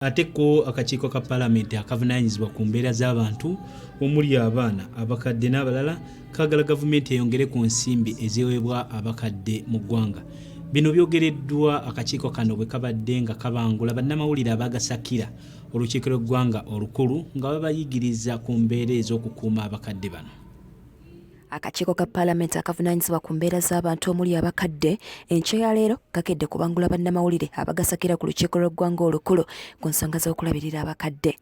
Ateko akakiiko ka Parliament akavunaanyizibwa ku mbeera z'abantu omuli abaana abakadde n'abalala kagala gavumenti eyongere ku nsimbi eziweebwa abakadde mu ggwanga. Bino byogereddwa akakiiko kano bwe kabadde nga kabangula bannamawulire abagasakira olukiiko lw'eggwanga olukulu nga babayigiriza ku mbeera ez'okukuuma abakadde bano. Akakiiko ka Parliament akavunaanyizibwa ku mbeera z'abantu omuli abakadde enkya ya leero kakedde kubangula bannamawulire abagasakira ku lukiiko lw'eggwanga olukulu ku nsonga z'okulabirira abakadde.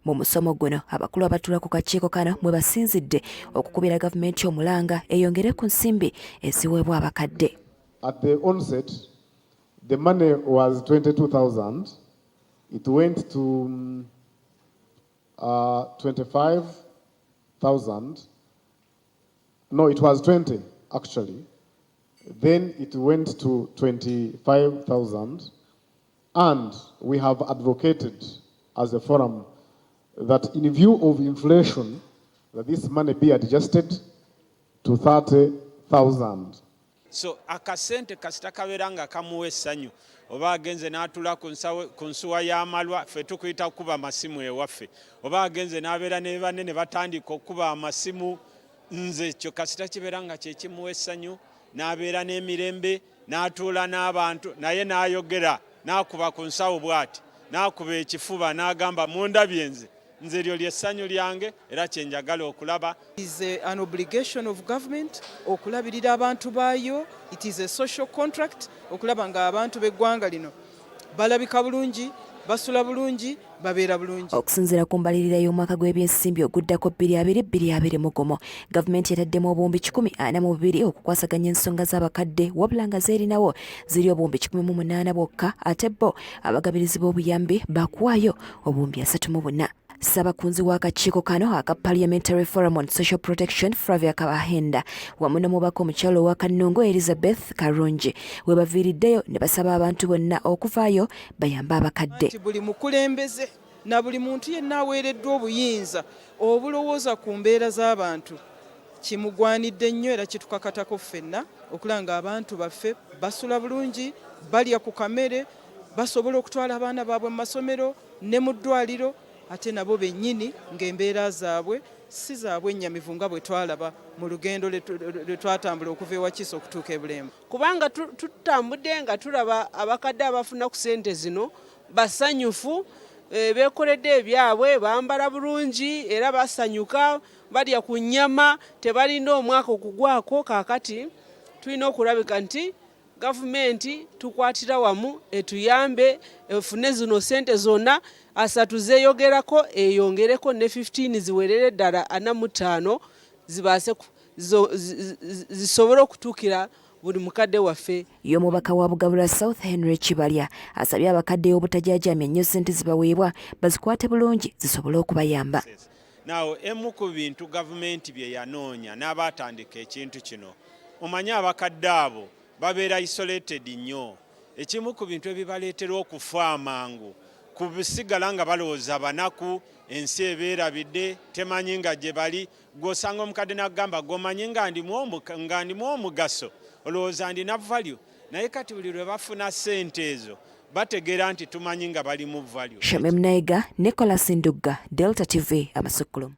Mu musomo guno abakulu abatuula ku kakiiko kano mwe basinzidde okukubira gavumenti omulanga eyongere ku nsimbi eziweebwa abakadde. At the onset, the money was 22,000. It went to 25,000. No, it was 20 actually. Then it went to 25,000, and we have advocated as a forum that in view of inflation, that this money be adjusted to 30,000. So akasente kasita kaberanga kamuwe essanyu oba agenze n'atula ku nsuwa y'amalwa ffe tukuyita kuba amasimu ewaffe oba agenze n'abeera ne banne ne batandika okuba amasimu nze kyo kasita kiberanga kye kimuwa essanyu n'abeera n'emirembe n'atuula n'abantu naye n'ayogera n'akuba ku nsawo bw'ati n'akuba ekifuba n'agamba mundabye nze lyo ly'essanyu lyange era kye njagala okulaba. It is an obligation of government okulabirira abantu baayo. It is a social contract okulaba nga abantu b'eggwanga lino balabika bulungi, basula bulungi, babeera bulungi. Okusinziira ku mbalirira y'omwaka gw'ebyensimbi oguddako 2020 gavumenti yataddemu obuwumbi 142 okukwasaganya ensonga z'abakadde wabula nga zeerinawo ziri obuwumbi 18 bwokka ate bo abagabirizi b'obuyambi bakuwaayo obuwumbi 34. Ssabakunzi w'akakiiko kano aka Parliamentary Forum on Social Protection Flavia Kabahenda wamu n'omubaka omukyalo wa Kannungo Elizabeth Karungi we baviiriddeyo ne basaba abantu bonna okuvaayo bayambe abakadde. Buli mukulembeze na buli muntu yenna aweereddwa obuyinza obulowooza ku mbeera z'abantu kimugwanidde nnyo era kitukakatako ffenna okulanga abantu baffe basula bulungi, balya ku kamere, basobola okutwala abaana baabwe mu masomero ne mu ddwaliro ate nabo bennyini ng'embeera zaabwe si zaabwe ennyamivu nga bwe twalaba mu lugendo lwe twatambula okuva ewakiso okutuuka e Bulembo. Kubanga tutambudde nga tulaba abakadde abafuna ku ssente zino basanyufu, beekoledde ebyabwe, bambala bulungi era basanyuka, balya ku nnyama, tebalina omwaka okugwako. Kaakati tulina okulabika nti gavumenti tukwatira wamu etuyambe efune zino ssente zonna asatu zeeyogerako eyongereko ne 15 ziwerere ddala 45 zibaase zisobole okutuukira buli mukadde waffe. Y'omubaka wa Bugabula South Henry Kibalya asabye abakadde obutajaajamya nnyo ssente zibaweebwa bazikwate bulungi zisobole okubayamba. Nawo emu ku bintu gavumenti bye yanoonya n'abatandika ekintu kino omanye abakadde abo babeera isolated nnyo. Ekimu ku bintu ebibaleetera okufa amangu kubisigala nga balowooza banaku ensi ebeerabidde temanyi nga gye bali gw'osanga omukadde n'agamba gomanyi nga ndimu omugaso olowooza ndina value naye kati buli lwe bafuna ssente ezo bategeera nti tumanyi nga bali mu value. Shamem Naiga, Nicholas Ndugga, Delta TV Amasukkulumu.